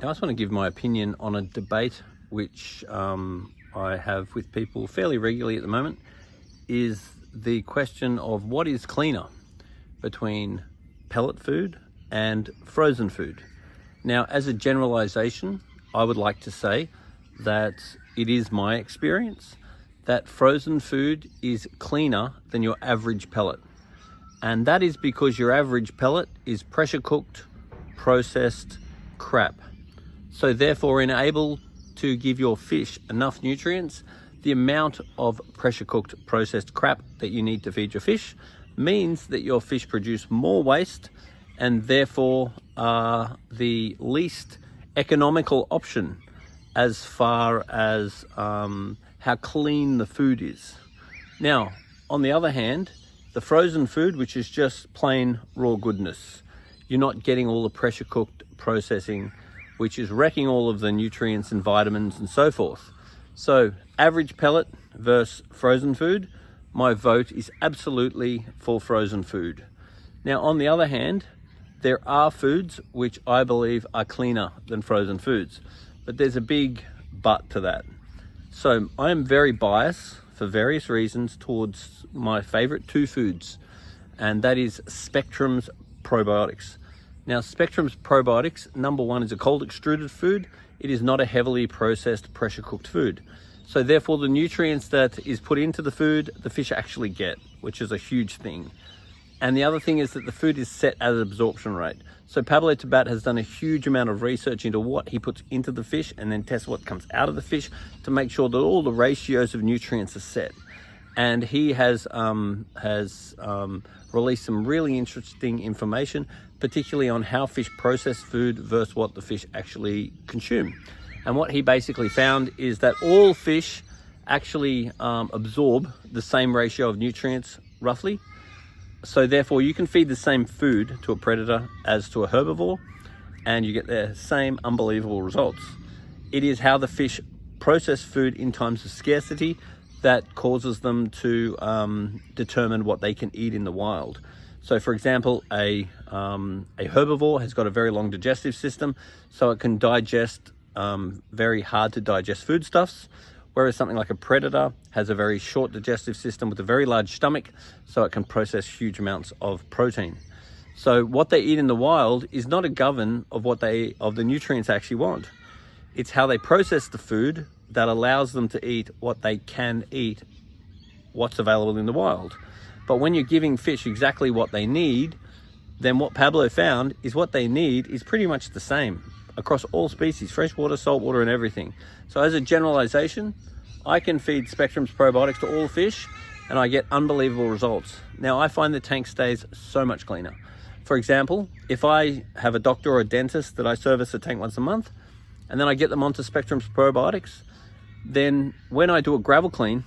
I just want to give my opinion on a debate which I have with people fairly regularly at the moment, is the question of what is cleaner between pellet food and frozen food. Now, as a generalization, I would like to say that it is my experience that frozen food is cleaner than your average pellet. And that is because your average pellet is pressure cooked, processed crap. So therefore, in able to give your fish enough nutrients, the amount of pressure cooked processed crap that you need to feed your fish means that your fish produce more waste and therefore are the least economical option as far as how clean the food is. Now, on the other hand, the frozen food, which is just plain raw goodness, you're not getting all the pressure cooked processing, which is wrecking all of the nutrients and vitamins and so forth. So average pellet versus frozen food, my vote is absolutely for frozen food. Now, on the other hand, there are foods which I believe are cleaner than frozen foods, but there's a big but to that. So I am very biased for various reasons towards my favorite two foods, and that is Spectrum's probiotics. Now, Spectrum's probiotics, number one, is a cold extruded food. It is not a heavily processed pressure cooked food. So therefore, the nutrients that is put into the food, the fish actually get, which is a huge thing. And the other thing is that the food is set at an absorption rate. So Paul Talbot has done a huge amount of research into what he puts into the fish and then tests what comes out of the fish to make sure that all the ratios of nutrients are set. And he has released some really interesting information, particularly on how fish process food versus what the fish actually consume. And what he basically found is that all fish actually absorb the same ratio of nutrients, roughly. So therefore, you can feed the same food to a predator as to a herbivore, and you get the same unbelievable results. It is how the fish process food in times of scarcity that causes them to determine what they can eat in the wild. So for example, a herbivore has got a very long digestive system, so it can digest very hard to digest foodstuffs, whereas something like a predator has a very short digestive system with a very large stomach, so it can process huge amounts of protein. So what they eat in the wild is not a govern of of the nutrients they actually want. It's how they process the food that allows them to eat what they can eat, what's available in the wild. But when you're giving fish exactly what they need, then what Pablo found is what they need is pretty much the same across all species, freshwater, saltwater, and everything. So as a generalization, I can feed Spectrum's probiotics to all fish and I get unbelievable results. Now, I find the tank stays so much cleaner. For example, if I have a doctor or a dentist that I service the tank once a month, and then I get them onto Spectrum's probiotics, then when I do a gravel clean,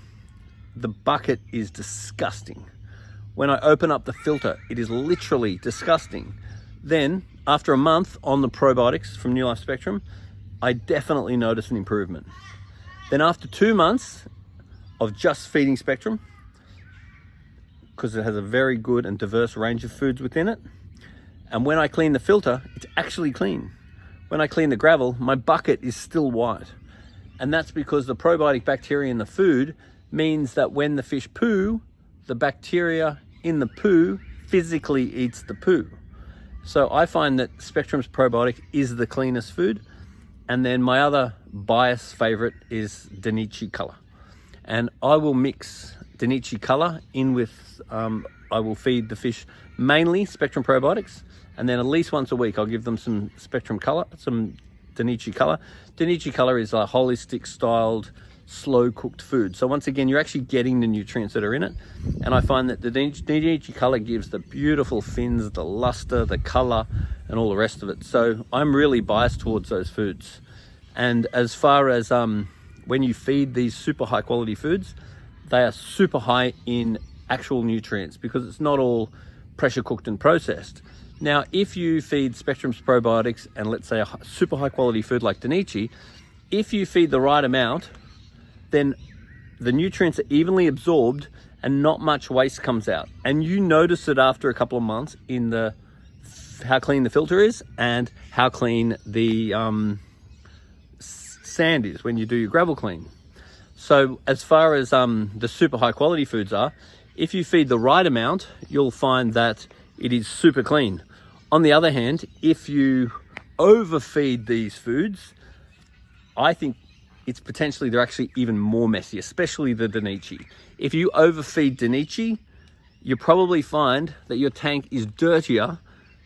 the bucket is disgusting. When I open up the filter, it is literally disgusting. Then, after a month on the probiotics from New Life Spectrum, I definitely notice an improvement. Then after 2 months of just feeding Spectrum, because it has a very good and diverse range of foods within it, and when I clean the filter, it's actually clean. When I clean the gravel, my bucket is still white. And that's because the probiotic bacteria in the food means that when the fish poo, the bacteria in the poo physically eats the poo. So I find that Spectrum's probiotic is the cleanest food. And then my other bias favorite is Danichi Color. And I will mix Danichi Color in with, I will feed the fish mainly Spectrum probiotics. And then at least once a week, I'll give them some Spectrum Color, some Danichi Color. Danichi Color is a holistic styled, slow cooked food. So once again, you're actually getting the nutrients that are in it. And I find that the Danichi Color gives the beautiful fins, the luster, the color, and all the rest of it. So I'm really biased towards those foods. And as far as when you feed these super high quality foods, they are super high in actual nutrients because it's not all pressure cooked and processed. Now, if you feed Spectrum's probiotics and let's say a super high quality food like Danichi, if you feed the right amount, then the nutrients are evenly absorbed and not much waste comes out. And you notice it after a couple of months in the how clean the filter is and how clean the sand is when you do your gravel clean. So as far as the super high quality foods are, if you feed the right amount, you'll find that it is super clean. On the other hand, if you overfeed these foods, I think they're actually even more messy, especially the Danichi. If you overfeed Danichi, you probably find that your tank is dirtier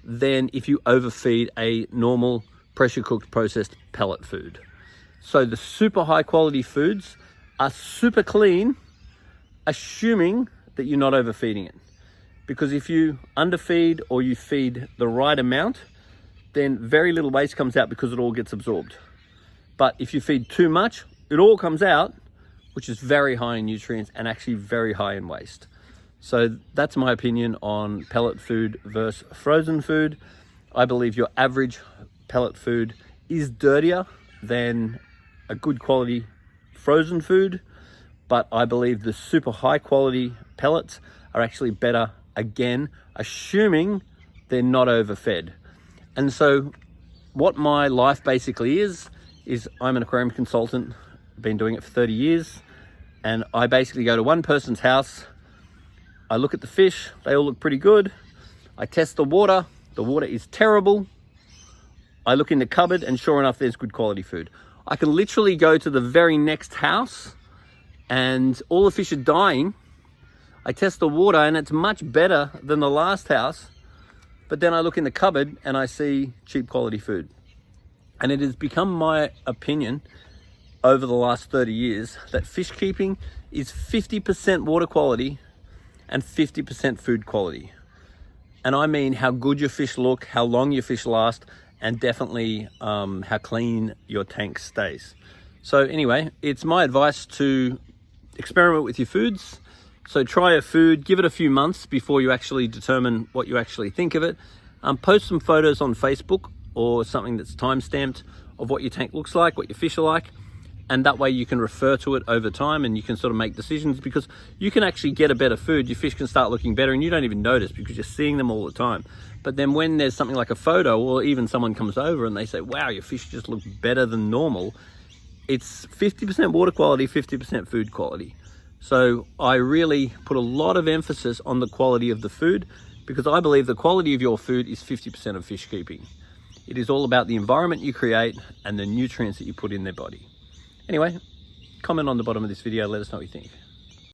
than if you overfeed a normal pressure cooked processed pellet food. So the super high quality foods are super clean, assuming that you're not overfeeding it. Because if you underfeed or you feed the right amount, then very little waste comes out because it all gets absorbed. But if you feed too much, it all comes out, which is very high in nutrients and actually very high in waste. So that's my opinion on pellet food versus frozen food. I believe your average pellet food is dirtier than a good quality frozen food, but I believe the super high quality pellets are actually better, again, assuming they're not overfed. And so what my life basically is I'm an aquarium consultant, been doing it for 30 years, and I basically go to one person's house, I look at the fish, they all look pretty good, I test the water is terrible, I look in the cupboard and sure enough there's good quality food. I can literally go to the very next house and all the fish are dying. I test the water and it's much better than the last house, but then I look in the cupboard and I see cheap quality food. And it has become my opinion over the last 30 years that fish keeping is 50% water quality and 50% food quality. And I mean how good your fish look, how long your fish last, and definitely how clean your tank stays. So anyway, it's my advice to experiment with your foods. So try a food, give it a few months before you actually determine what you actually think of it. Post some photos on Facebook or something that's time-stamped of what your tank looks like, what your fish are like, and that way you can refer to it over time and you can sort of make decisions, because you can actually get a better food, your fish can start looking better and you don't even notice because you're seeing them all the time. But then when there's something like a photo or even someone comes over and they say, wow, your fish just look better than normal, it's 50% water quality, 50% food quality. So I really put a lot of emphasis on the quality of the food, because I believe the quality of your food is 50% of fish keeping. It is all about the environment you create and the nutrients that you put in their body. Anyway, comment on the bottom of this video, let us know what you think.